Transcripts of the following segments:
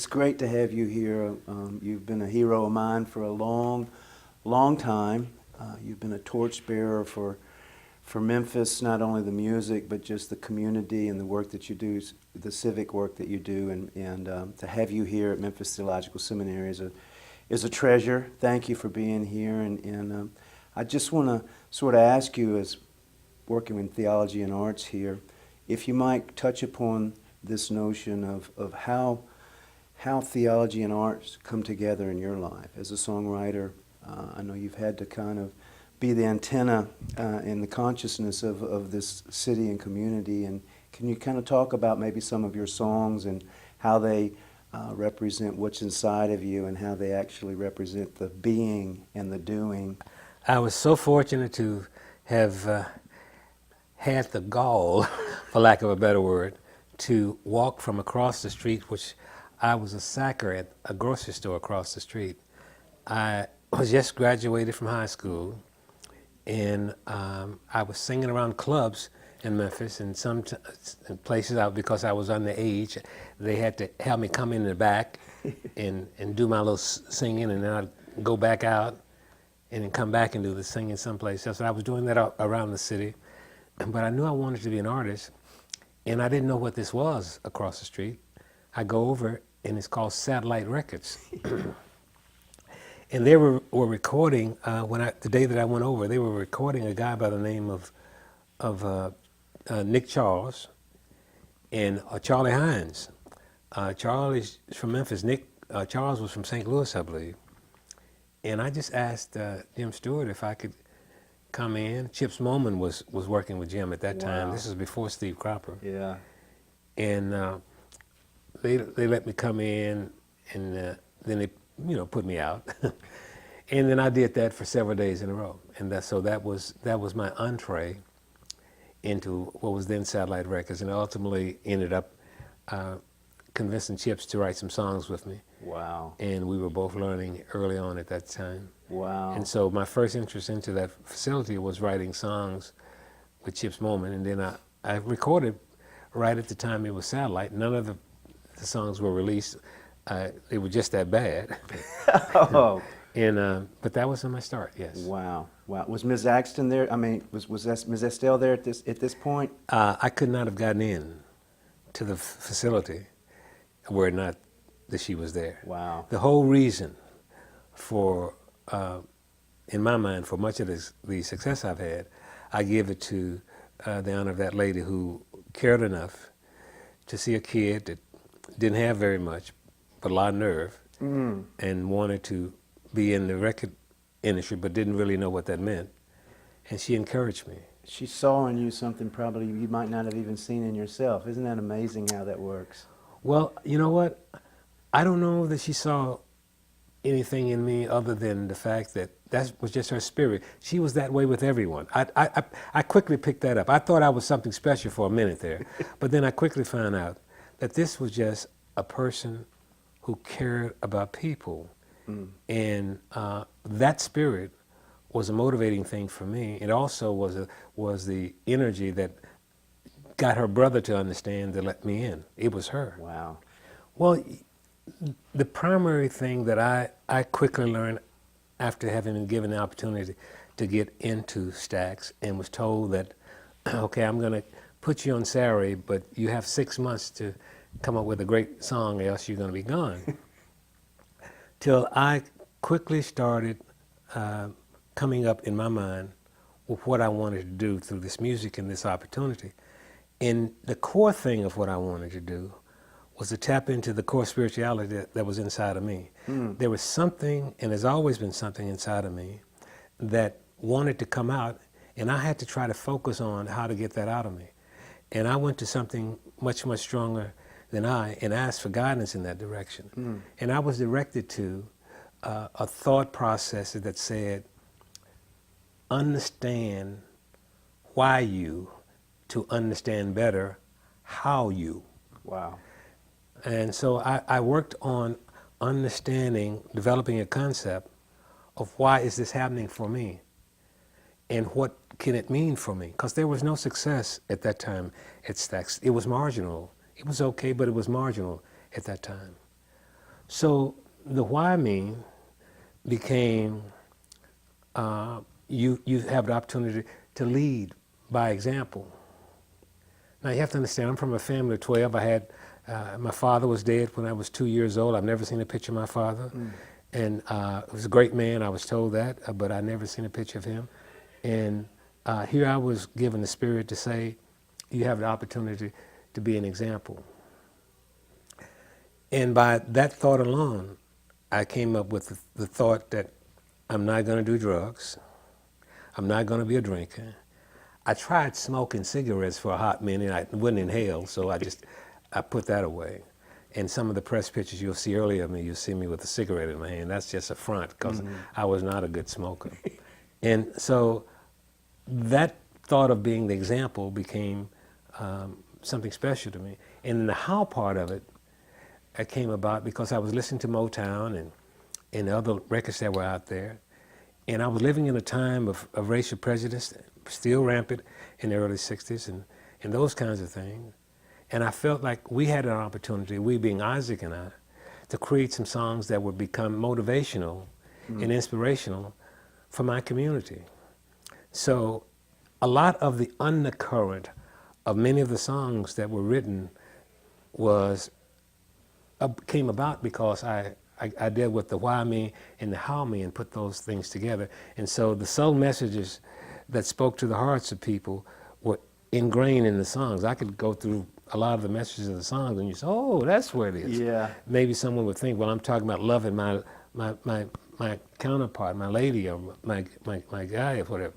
great to have you here. You've been a hero of mine for a long time. You've been a torchbearer for Memphis, not only the music, but just the community and the work that you do, the civic work that you do. And to have you here at Memphis Theological Seminary is a treasure. Thank you for being here. And I just want to sort of ask you, as working in theology and arts here, if you might touch upon this notion of how theology and arts come together in your life. As a songwriter, I know you've had to kind of be the antenna in the consciousness of this city and community. And can you kind of talk about maybe some of your songs and how they represent what's inside of you and how they actually represent the being and the doing? I was so fortunate to have had the gall, for lack of a better word, to walk from across the street, which I was a sacker at a grocery store across the street. I was just graduated from high school, and I was singing around clubs in Memphis, and some places out, because I was underage, they had to help me come in the back and do my little singing, and then I'd go back out and then come back and do the singing someplace else. So I was doing that around the city, but I knew I wanted to be an artist, and I didn't know what this was across the street. I go over, and it's called Satellite Records. And they were recording, the day that I went over, they were recording a guy by the name of Nick Charles and Charlie Hines. Charlie's from Memphis. Charles was from St. Louis, I believe. And I just asked Jim Stewart if I could come in. Chips Moman was working with Jim at that time. Wow. This was before Steve Cropper. Yeah. And they let me come in, and then they put me out. And then I did that for several days in a row. And that was my entree into what was then Satellite Records, and ultimately ended up convincing Chips to write some songs with me. Wow. And we were both learning early on at that time. Wow. And so my first interest into that facility was writing songs with Chips Moman, and then I recorded right at the time it was Satellite. None of the songs were released. They were just that bad. Oh. And but that was my start. Yes. Wow. Wow. Was Ms. Axton there? I mean, was Ms. Estelle there at this point? I could not have gotten in to the facility were it not that she was there. Wow. The whole reason for, in my mind, for much of the success I've had, I give it to the honor of that lady who cared enough to see a kid that didn't have very much, but a lot of nerve, and wanted to be in the record industry, but didn't really know what that meant. And she encouraged me. She saw in you something probably you might not have even seen in yourself. Isn't that amazing how that works? Well, you know what? I don't know that she saw anything in me other than the fact that was just her spirit. She was that way with everyone. I quickly picked that up. I thought I was something special for a minute there, but then I quickly found out that this was just a person who cared about people. And that spirit was a motivating thing for me. It also was the energy that got her brother to understand to let me in. It was her. Wow. Well, the primary thing that I quickly learned after having been given the opportunity to get into Stax and was told that, okay, I'm going to put you on salary, but you have 6 months to come up with a great song, else you're going to be gone. Till I quickly started coming up in my mind with what I wanted to do through this music and this opportunity. And the core thing of what I wanted to do was to tap into the core spirituality that was inside of me. There was something, and there's always been something inside of me, that wanted to come out, and I had to try to focus on how to get that out of me. And I went to something much, much stronger than I, and asked for guidance in that direction. And I was directed to a thought process that said, understand why you to understand better how you. Wow. And so I worked on understanding, developing a concept of why is this happening for me, and what can it mean for me? Because there was no success at that time at Stax. It was marginal. It was okay, but it was marginal at that time. So the why me became you have the opportunity to lead by example. Now you have to understand, I'm from a family of 12. I had my father was dead when I was 2 years old. I've never seen a picture of my father, and he was a great man. I was told that, but I never seen a picture of him. And here I was given the Spirit to say, you have the opportunity to be an example. And by that thought alone, I came up with the thought that I'm not going to do drugs. I'm not going to be a drinker. I tried smoking cigarettes for a hot minute. I wouldn't inhale, so I put that away. And some of the press pictures you'll see earlier of me, you'll see me with a cigarette in my hand. That's just a front, because I was not a good smoker. And so that thought of being the example became something special to me. And the how part of it came about because I was listening to Motown and the other records that were out there. And I was living in a time of racial prejudice, still rampant in the early 60s and those kinds of things. And I felt like we had an opportunity, we being Isaac and I, to create some songs that would become motivational and inspirational for my community. So a lot of the undercurrent of many of the songs that were written came about because I dealt with the why me and the how me and put those things together. And so the soul messages that spoke to the hearts of people were ingrained in the songs. I could go through a lot of the messages of the songs and you say, oh, that's where it is. Yeah. Maybe someone would think, well, I'm talking about loving my counterpart, my lady, or my guy, or whatever.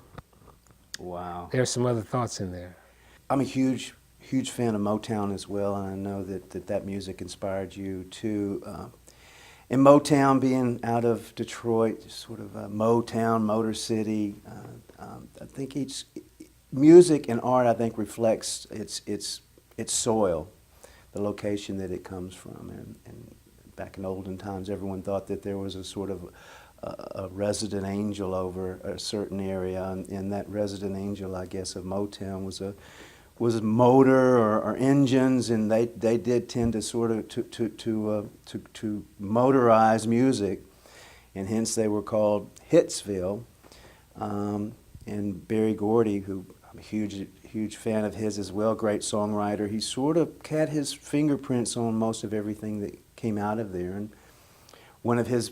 Wow. There's some other thoughts in there. I'm a huge fan of Motown as well, and I know that music inspired you too. And Motown being out of Detroit, sort of Motown, Motor City, I think each music and art, I think, reflects its soil, the location that it comes from. And back in olden times, everyone thought that there was a sort of a resident angel over a certain area, and that resident angel, I guess, of Motown was motor or engines, and they did tend to sort of to motorize music, and hence they were called Hitsville. And Berry Gordy, who I'm a huge fan of his as well, great songwriter, he sort of had his fingerprints on most of everything that came out of there. And one of his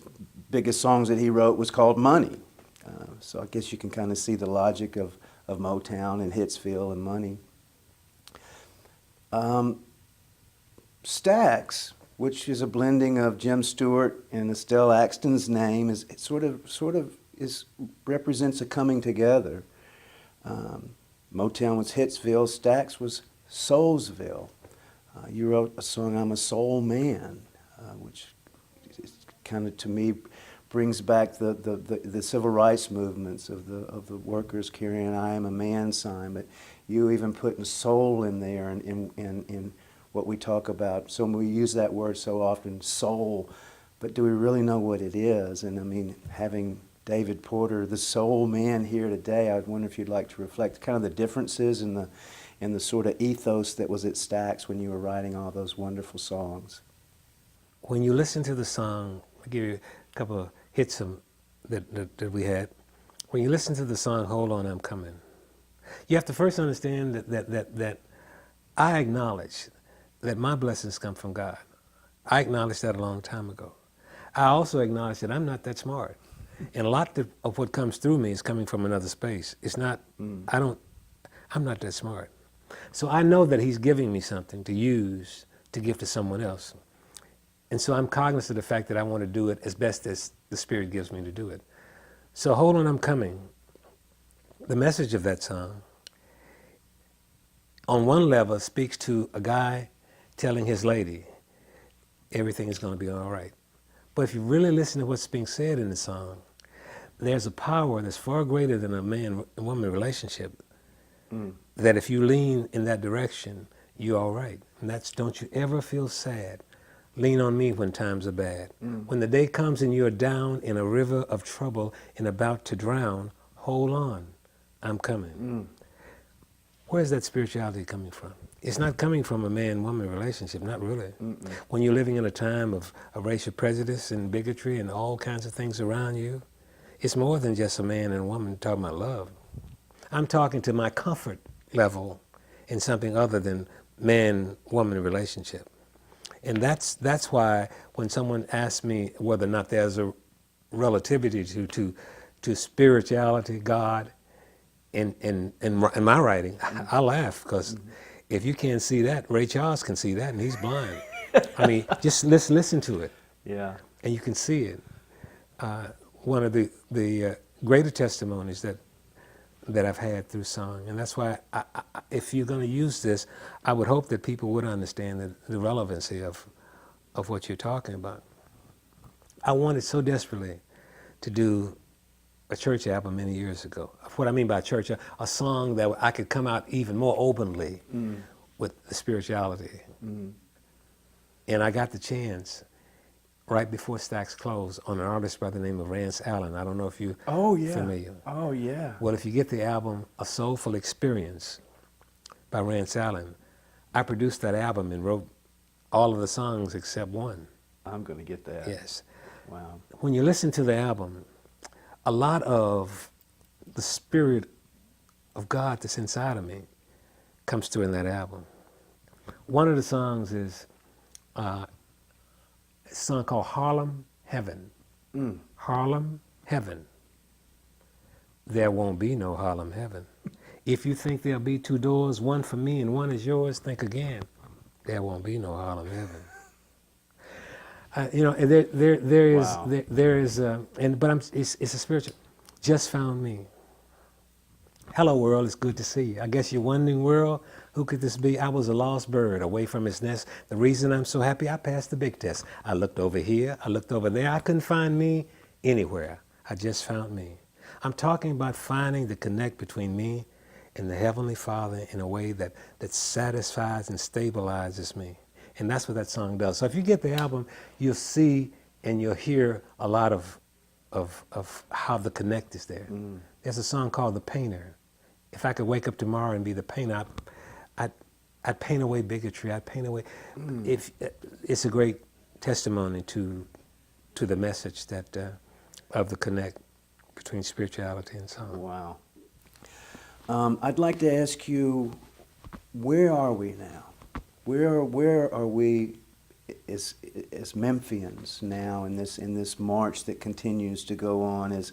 biggest songs that he wrote was called Money. So I guess you can kind of see the logic of Motown and Hitsville and Money. Stax, which is a blending of Jim Stewart and Estelle Axton's name, is represents a coming together. Motown was Hitsville, Stax was Soulsville. You wrote a song, I'm a Soul Man, which kind of, to me, brings back the civil rights movements of the workers carrying I am a man sign, but you even putting soul in there in what we talk about. So we use that word so often, soul, but do we really know what it is? And I mean, having David Porter, the soul man, here today, I wonder if you'd like to reflect kind of the differences in the sort of ethos that was at Stax when you were writing all those wonderful songs. When you listen to the song, I'll give you a couple of hits that we had. When you listen to the song, Hold On, I'm Coming, you have to first understand that I acknowledge that my blessings come from God. I acknowledged that a long time ago. I also acknowledge that I'm not that smart. And a lot of what comes through me is coming from another space. It's not, I'm not that smart. So I know that he's giving me something to use to give to someone else. And so I'm cognizant of the fact that I want to do it as best as the Spirit gives me to do it. So Hold On, I'm Coming, the message of that song, on one level speaks to a guy telling his lady, everything is going to be all right. But if you really listen to what's being said in the song, there's a power that's far greater than a man and woman relationship, that if you lean in that direction, you're all right. And that's, don't you ever feel sad. Lean on me when times are bad. When the day comes and you're down in a river of trouble and about to drown, hold on, I'm coming. Where's that spirituality coming from? It's not coming from a man-woman relationship, not really. When you're living in a time of racial prejudice and bigotry and all kinds of things around you, it's more than just a man and a woman talking about love. I'm talking to my comfort level in something other than man-woman relationship. And that's why when someone asks me whether or not there's a relativity to spirituality, God, in my writing, I laugh, because if you can't see that, Ray Charles can see that, and he's blind. I mean, just listen to it, Yeah. and you can see it. One of the greater testimonies that I've had through song, and that's why if you're going to use this, I would hope that people would understand the relevancy of what you're talking about. I wanted so desperately to do a church album many years ago. What I mean by church, a song that I could come out even more openly with the spirituality. And I got the chance right before Stax closed on an artist by the name of Rance Allen. I don't know if you're familiar. Oh, yeah. Well, if you get the album A Soulful Experience by Rance Allen, I produced that album and wrote all of the songs except one. I'm going to get that. Yes. Wow. When you listen to the album, a lot of the spirit of God that's inside of me comes through in that album. One of the songs is a song called Harlem Heaven. Harlem Heaven. There won't be no Harlem Heaven. If you think there'll be two doors, one for me and one is yours, think again. There won't be no Harlem Heaven. It's a spiritual. Just found me. Hello world, it's good to see you. I guess you're wondering, world, who could this be? I was a lost bird away from its nest. The reason I'm so happy, I passed the big test. I looked over here, I looked over there. I couldn't find me anywhere. I just found me. I'm talking about finding the connect between me and the Heavenly Father in a way that satisfies and stabilizes me. And that's what that song does. So if you get the album, you'll see and you'll hear a lot of how the connect is there. There's a song called The Painter. If I could wake up tomorrow and be the painter, I'd paint away bigotry. I'd paint away. It's a great testimony to the message that of the connect between spirituality and song. Wow. I'd like to ask you, where are we now? Where are we as Memphians now in this march that continues to go on as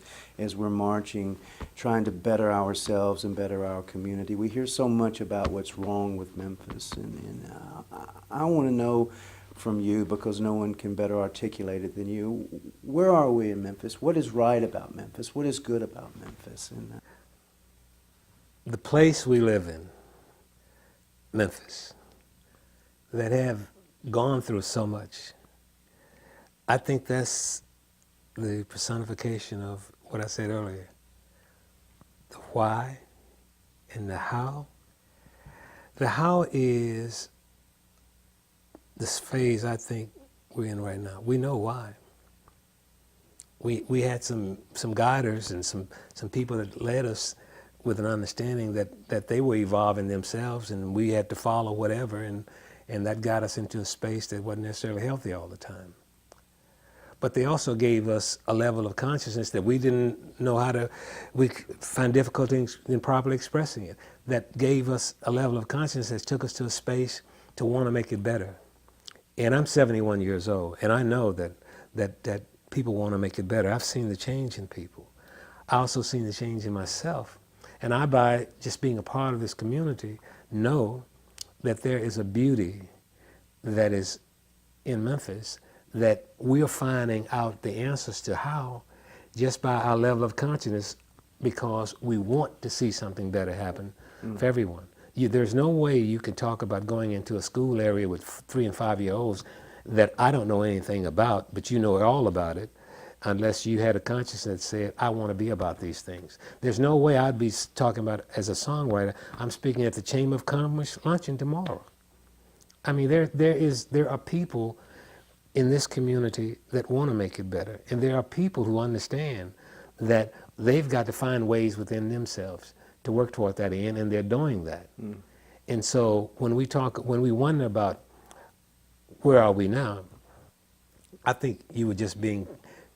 we're marching, trying to better ourselves and better our community? We hear so much about what's wrong with Memphis, and I want to know from you, because no one can better articulate it than you, where are we in Memphis? What is right about Memphis? What is good about Memphis? And the place we live in, Memphis, that have gone through so much, I think that's the personification of what I said earlier. The why and the how. The how is this phase I think we're in right now. We know why. We had some guiders and some people that led us with an understanding that they were evolving themselves, and we had to follow whatever, and that got us into a space that wasn't necessarily healthy all the time. But they also gave us a level of consciousness that we didn't know we find difficulty in properly expressing it. That gave us a level of consciousness that took us to a space to want to make it better. And I'm 71 years old, and I know that people want to make it better. I've seen the change in people. I also seen the change in myself. And I, by just being a part of this community, know that there is a beauty that is in Memphis that we're finding out the answers to how just by our level of consciousness, because we want to see something better happen for everyone. There's no way you can talk about going into a school area with 3 and 5 year olds that I don't know anything about, but you know all about it, unless you had a consciousness that said, I want to be about these things. There's no way I'd be talking about, as a songwriter, I'm speaking at the Chamber of Commerce luncheon tomorrow. I mean, there are people in this community that want to make it better, and there are people who understand that they've got to find ways within themselves to work toward that end, and they're doing that. And so when we wonder about where are we now, I think you were just being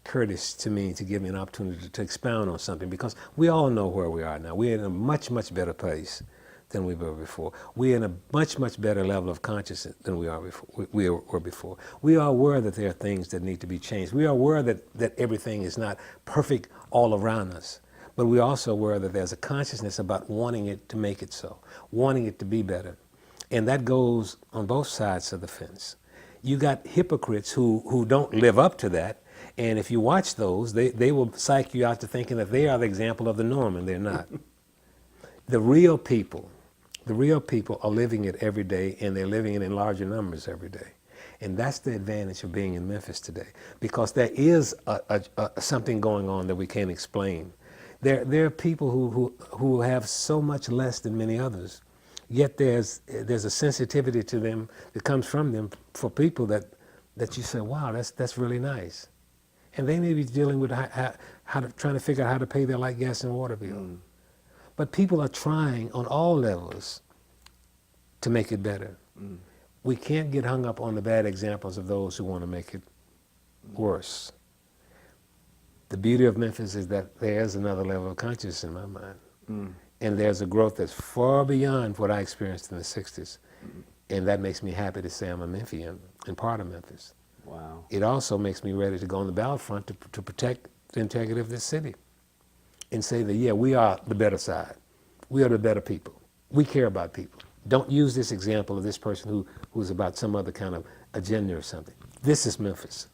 courteous to me to give me an opportunity to expound on something, because we all know where we are now. We're in a much, much better place than we were before. We're in a much, much better level of consciousness than we were before. We are aware that there are things that need to be changed. We are aware that everything is not perfect all around us. But we're also aware that there's a consciousness about wanting it to make it so, wanting it to be better. And that goes on both sides of the fence. You got hypocrites who don't live up to that, and if you watch those, they will psych you out to thinking that they are the example of the norm, and they're not. The real people are living it every day, and they're living it in larger numbers every day. And that's the advantage of being in Memphis today, because there is something going on that we can't explain. There are people who have so much less than many others, yet there's a sensitivity to them that comes from them for people that you say, wow, that's really nice. And they may be dealing with trying to figure out how to pay their light, gas, and water bill. But people are trying on all levels to make it better. We can't get hung up on the bad examples of those who want to make it worse. The beauty of Memphis is that there's another level of consciousness in my mind. And there's a growth that's far beyond what I experienced in the 60s. And that makes me happy to say I'm a Memphian and part of Memphis. Wow. It also makes me ready to go on the battlefront to protect the integrity of this city and say that, yeah, we are the better side. We are the better people. We care about people. Don't use this example of this person who's about some other kind of agenda or something. This is Memphis.